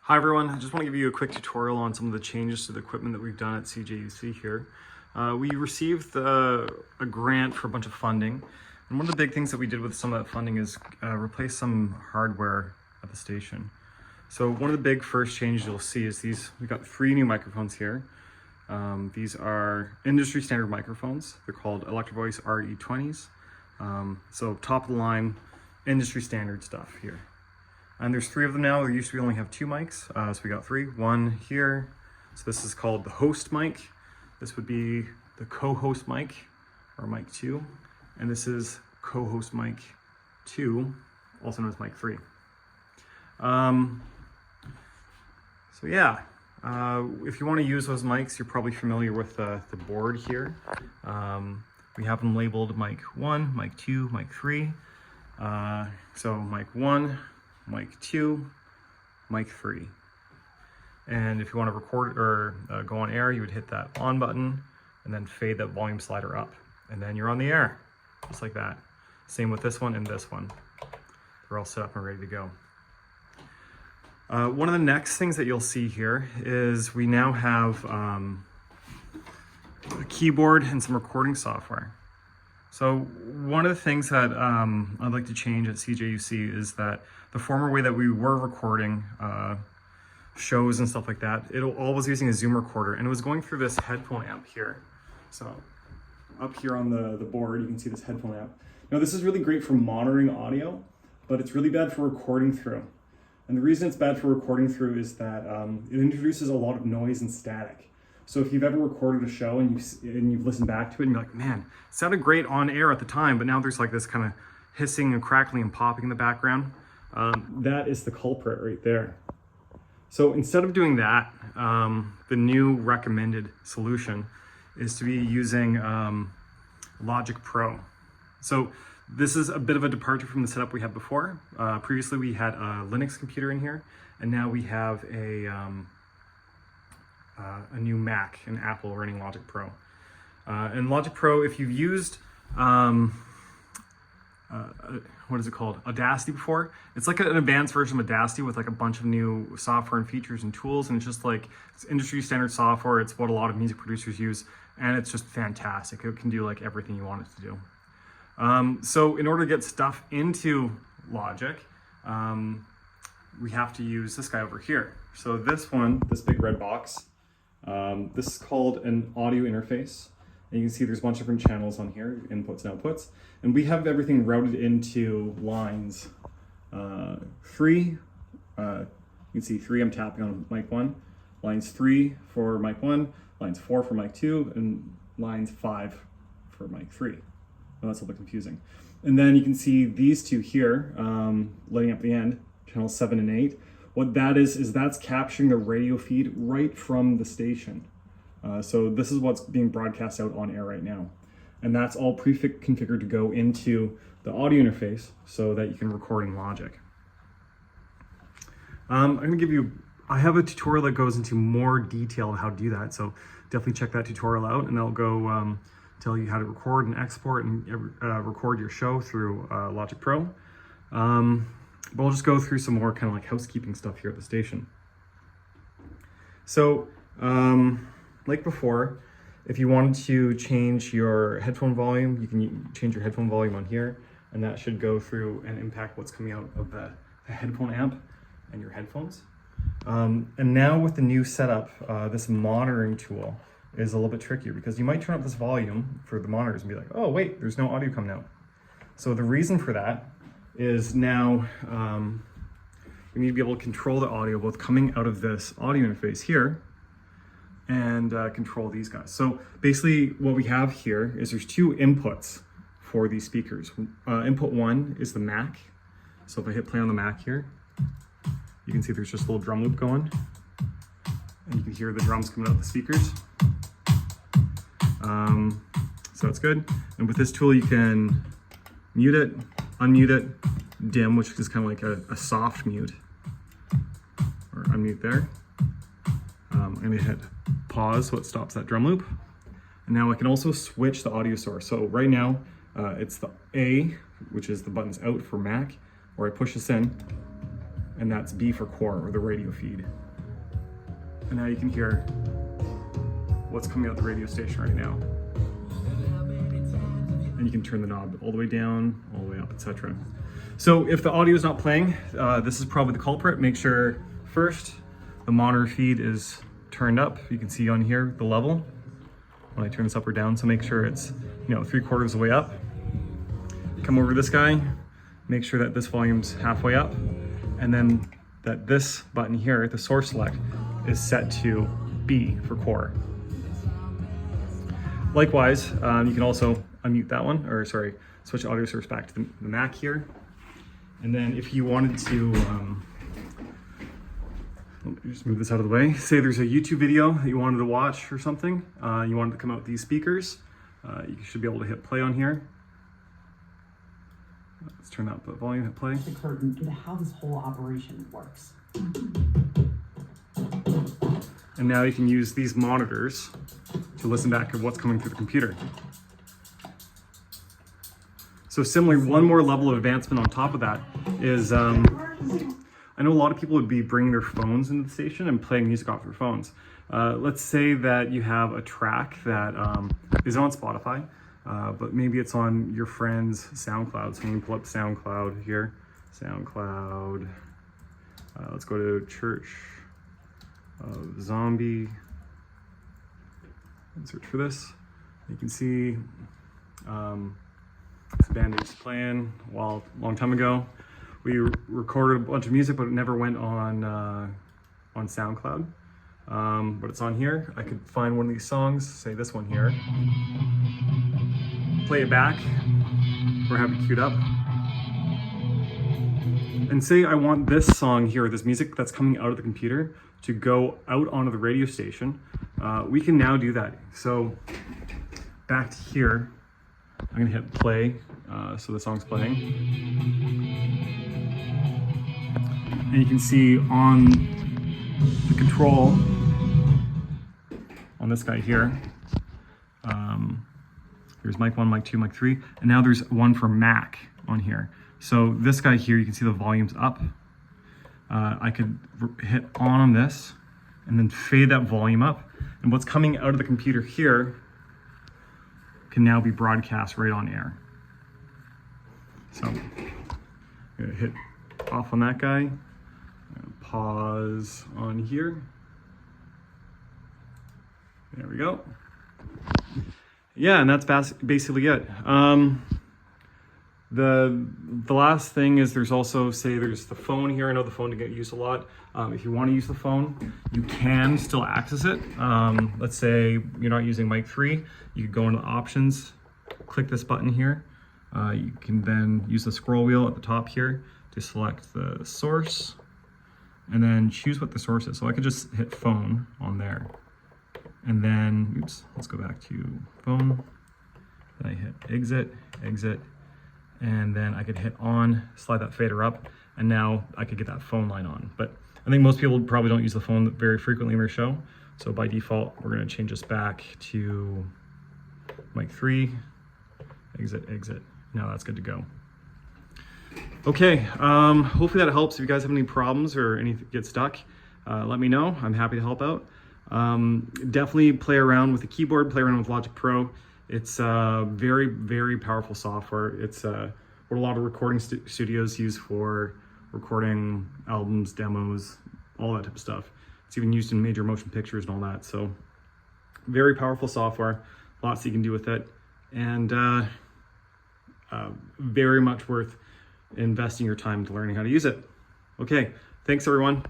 Hi everyone, I just want to give you a quick tutorial on some of the changes to the equipment that we've done at CJUC here. We received a grant for a bunch of funding, and one of the big things that we did with some of that funding is replace some hardware at the station. So one of the big first changes you'll see is we've got 3 new microphones here. These are industry standard microphones. They're called Electro-Voice RE20s. So top of the line, industry standard stuff here. And there's 3 of them now. There used to be only have 2 mics, so we got 3. One here, so this is called the host mic. This would be the co-host mic, or mic 2. And this is co-host mic 2, also known as mic 3. So yeah, if you want to use those mics, you're probably familiar with the board here. We have them labeled mic 1, mic 2, mic 3. So mic 1, mic 2, mic 3. And if you want to record or go on air, you would hit that on button and then fade that volume slider up. And then you're on the air, just like that. Same with this one and this one. They're all set up and ready to go. One of the next things that you'll see here is we now have a keyboard and some recording software. So one of the things that I'd like to change at CJUC is that the former way that we were recording shows and stuff like that, it all was using a Zoom recorder, and it was going through this headphone amp here. So up here on the board, you can see this headphone amp. Now this is really great for monitoring audio, but it's really bad for recording through. And the reason it's bad for recording through is that it introduces a lot of noise and static. So if you've ever recorded a show and you've listened back to it and you're like, man, it sounded great on air at the time, but now there's like this kind of hissing and crackling and popping in the background, that is the culprit right there. So instead of doing that, the new recommended solution is to be using Logic Pro. So this is a bit of a departure from the setup we had before. Previously we had a Linux computer in here, and now we have a new Mac, an Apple running Logic Pro. And Logic Pro, if you've used, what is it called? Audacity before, it's like an advanced version of Audacity with like a bunch of new software and features and tools, and it's just like, it's industry standard software. It's what a lot of music producers use, and it's just fantastic. It can do like everything you want it to do. So in order to get stuff into Logic, we have to use this guy over here. So this one, this big red box, this is called an audio interface. And you can see there's a bunch of different channels on here, inputs and outputs. And we have everything routed into lines 3. You can see 3, I'm tapping on mic 1. Lines 3 for mic 1, lines 4 for mic 2, and lines 5 for mic 3. Well, that's a little bit confusing. And then you can see these 2 here, lighting up the end, channels 7 and 8. What that is that's capturing the radio feed right from the station. So this is what's being broadcast out on air right now. And that's all pre-configured to go into the audio interface so that you can record in Logic. I'm gonna give you, I have a tutorial that goes into more detail on how to do that. So definitely check that tutorial out, and I'll go tell you how to record and export and record your show through Logic Pro. But we'll just go through some more kind of like housekeeping stuff here at the station. So, like before, if you wanted to change your headphone volume, you can change your headphone volume on here, and that should go through and impact what's coming out of the headphone amp and your headphones. And now with the new setup, this monitoring tool is a little bit trickier, because you might turn up this volume for the monitors and be like, oh wait, there's no audio coming out. So the reason for that is now we need to be able to control the audio both coming out of this audio interface here and control these guys. So basically what we have here is there's 2 inputs for these speakers. Input 1 is the Mac. So if I hit play on the Mac here, you can see there's just a little drum loop going, and you can hear the drums coming out of the speakers. So it's good. And with this tool you can mute it, unmute it, dim, which is kind of like a soft mute, or unmute there. I'm going to hit pause so it stops that drum loop. And now I can also switch the audio source. So right now it's the A, which is the buttons out for Mac, where I push this in, and that's B for core, or the radio feed. And now you can hear what's coming out the radio station right now. And you can turn the knob all the way down, all the way up, etc. So if the audio is not playing, this is probably the culprit. Make sure first the monitor feed is turned up. You can see on here the level when I turn this up or down. So make sure it's 3/4 of the way up. Come over to this guy, make sure that this volume's halfway up, and then that this button here, the source select, is set to B for core. Likewise, you can also unmute that one, or sorry, switch audio source back to the Mac here. And then if you wanted to, let me just move this out of the way. Say there's a YouTube video that you wanted to watch or something, you wanted to come out with these speakers, you should be able to hit play on here. Let's turn up the volume, hit play. The curtain into how this whole operation works. And now you can use these monitors to listen back at what's coming through the computer. So similarly, one more level of advancement on top of that is, I know a lot of people would be bringing their phones into the station and playing music off their phones. Let's say that you have a track that is on Spotify, but maybe it's on your friend's SoundCloud. So I'm gonna pull up SoundCloud here. SoundCloud, let's go to Church of Zombie and search for this. You can see this band is playing a long time ago. We recorded a bunch of music, but it never went on SoundCloud. But it's on here. I could find one of these songs, say this one here, play it back, or have it queued up. And say I want this song here, this music that's coming out of the computer, to go out onto the radio station. We can now do that. So back to here, I'm gonna hit play, so the song's playing. And you can see on the control, on this guy here, there's mic 1, mic 2, mic 3, and now there's one for Mac on here. So this guy here, you can see the volume's up. I could hit on this and then fade that volume up. And what's coming out of the computer here can now be broadcast right on air. So I'm gonna hit off on that guy, pause on here. There we go. Yeah, and that's basically it. The last thing is there's also, say there's the phone here. I know the phone can get used a lot. If you want to use the phone, you can still access it. Let's say you're not using mic 3, you could go into options, click this button here. You can then use the scroll wheel at the top here to select the source and then choose what the source is. So I could just hit phone on there. And then, oops, let's go back to phone. Then I hit exit, and then I could hit on, slide that fader up, and now I could get that phone line on. But I think most people probably don't use the phone very frequently in their show. So by default, we're gonna change this back to mic 3, exit. Now that's good to go. Okay, hopefully that helps. If you guys have any problems or anything get stuck, let me know. I'm happy to help out. Definitely play around with the keyboard, play around with Logic Pro. It's very, very powerful software. It's what a lot of recording studios use for recording albums, demos, all that type of stuff. It's even used in major motion pictures and all that. So very powerful software, lots you can do with it, and very much worth investing your time to learning how to use it. Okay, thanks everyone.